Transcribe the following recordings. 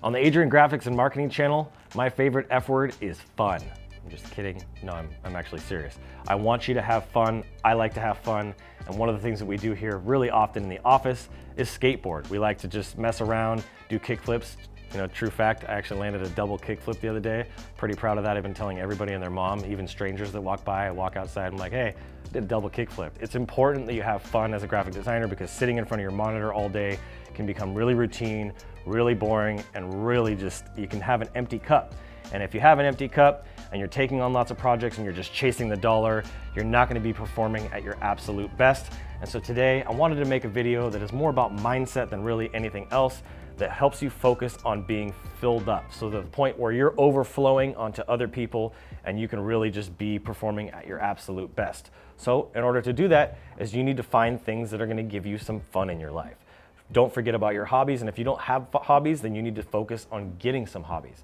On the Adrian Graphics and Marketing channel, my favorite F word is fun. I'm just kidding. No, I'm actually serious. I want you to have fun. I like to have fun. And one of the things that we do here really often in the office is skateboard. We like to just mess around, do kick flips. You know, true fact, I actually landed a double kickflip the other day. Pretty proud of that. I've been telling everybody and their mom, even strangers that walk by. I walk outside, I'm like, hey, I did a double kickflip. It's important that you have fun as a graphic designer because sitting in front of your monitor all day can become really routine, really boring, and really just, you can have an empty cup. And if you have an empty cup and you're taking on lots of projects and you're just chasing the dollar, you're not gonna be performing at your absolute best. And so today I wanted to make a video that is more about mindset than really anything else, that helps you focus on being filled up. So to the point where you're overflowing onto other people and you can really just be performing at your absolute best. So in order to do that is you need to find things that are gonna give you some fun in your life. Don't forget about your hobbies, and if you don't have hobbies, then you need to focus on getting some hobbies.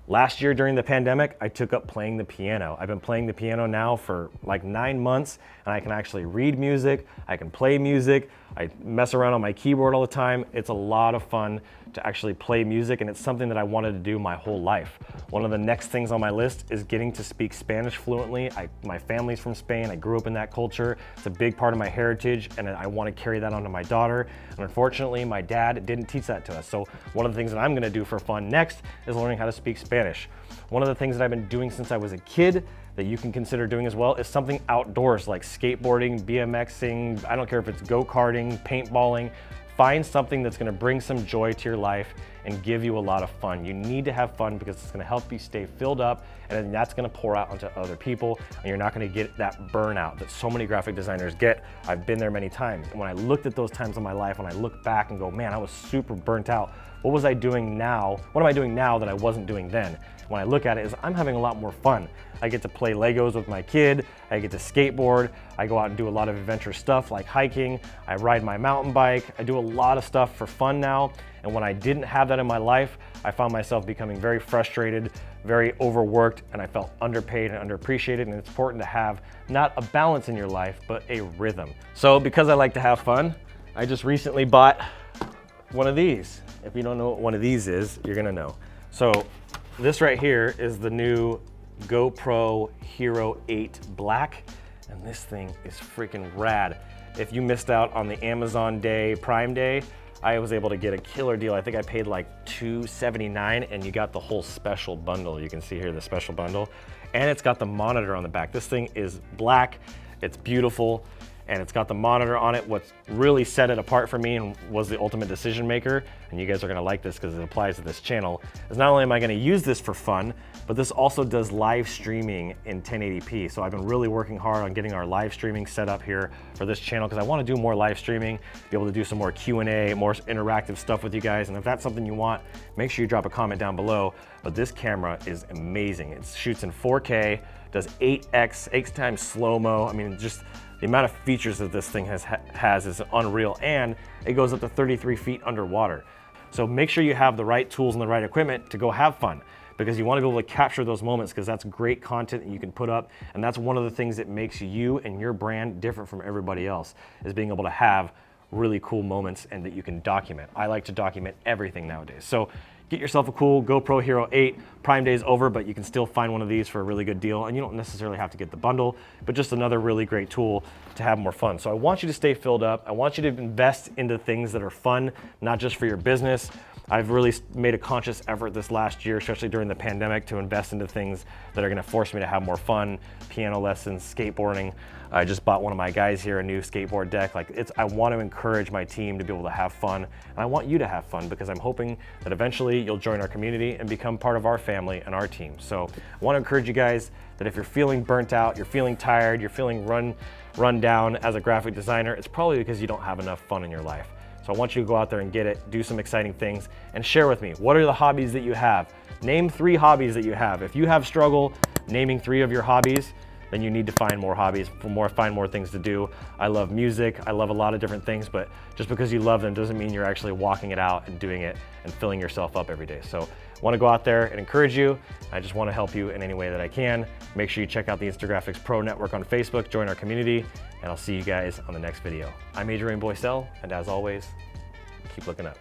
Last year during the pandemic, I took up playing the piano. I've been playing the piano now for like 9 months, and I can actually read music, I can play music, I mess around on my keyboard all the time. It's a lot of fun to actually play music, and it's something that I wanted to do my whole life. One of the next things on my list is getting to speak Spanish fluently. My family's from Spain, I grew up in that culture. It's a big part of my heritage, and I want to carry that on to my daughter. And unfortunately, my dad didn't teach that to us. So one of the things that I'm gonna do for fun next is learning how to speak Spanish. One of the things that I've been doing since I was a kid that you can consider doing as well is something outdoors like skateboarding, BMXing, I don't care if it's go-karting, paintballing. Find something that's gonna bring some joy to your life and give you a lot of fun. You need to have fun because it's gonna help you stay filled up, and then that's gonna pour out onto other people, and you're not gonna get that burnout that so many graphic designers get. I've been there many times. And when I looked at those times in my life, when I look back and go, man, I was super burnt out. What was I doing now? What am I doing now that I wasn't doing then? When I look at it is I'm having a lot more fun. I get to play Legos with my kid, I get to skateboard, I go out and do a lot of adventure stuff like hiking, I ride my mountain bike, I do a lot of stuff for fun now. And when I didn't have that in my life, I found myself becoming very frustrated, very overworked, and I felt underpaid and underappreciated. And it's important to have not a balance in your life, but a rhythm. So because I like to have fun, I just recently bought one of these. If you don't know what one of these is, you're gonna know. So this right here is the new GoPro Hero 8 Black, and this thing is freaking rad. If you missed out on the Amazon Day, Prime Day, I was able to get a killer deal. I think I paid like $279 and you got the whole special bundle. You can see here the special bundle, and it's got the monitor on the back. This thing is black, it's beautiful, and it's got the monitor on it. What's really set it apart for me and was the ultimate decision maker, and you guys are gonna like this because it applies to this channel, is not only am I gonna use this for fun, but this also does live streaming in 1080p. So I've been really working hard on getting our live streaming set up here for this channel because I wanna do more live streaming, be able to do some more Q&A, more interactive stuff with you guys. And if that's something you want, make sure you drop a comment down below. But this camera is amazing. It shoots in 4K, does 8x times slow-mo. I mean, just the amount of features that this thing has is unreal, and it goes up to 33 feet underwater. So make sure you have the right tools and the right equipment to go have fun, because you want to be able to capture those moments, because that's great content that you can put up, and that's one of the things that makes you and your brand different from everybody else, is being able to have really cool moments and that you can document. I like to document everything nowadays. So get yourself a cool GoPro Hero 8. Prime Day is over, but you can still find one of these for a really good deal, and you don't necessarily have to get the bundle, but just another really great tool to have more fun. So I want you to stay filled up. I want you to invest into things that are fun, not just for your business. I've really made a conscious effort this last year, especially during the pandemic, to invest into things that are gonna force me to have more fun, piano lessons, skateboarding. I just bought one of my guys here a new skateboard deck. I want to encourage my team to be able to have fun, and I want you to have fun, because I'm hoping that eventually you'll join our community and become part of our family and our team. So I want to encourage you guys that if you're feeling burnt out, you're feeling tired, you're feeling run down as a graphic designer, it's probably because you don't have enough fun in your life. So I want you to go out there and get it, do some exciting things, and share with me, what are the hobbies that you have? Name 3 hobbies that you have. If you have struggle naming 3 of your hobbies, then you need to find more hobbies, find more things to do. I love music, I love a lot of different things, but just because you love them doesn't mean you're actually walking it out and doing it and filling yourself up every day. So I want to go out there and encourage you. I just want to help you in any way that I can. Make sure you check out the Instagraphics Pro Network on Facebook, join our community, and I'll see you guys on the next video. I'm Adrian Boycell, and as always, keep looking up.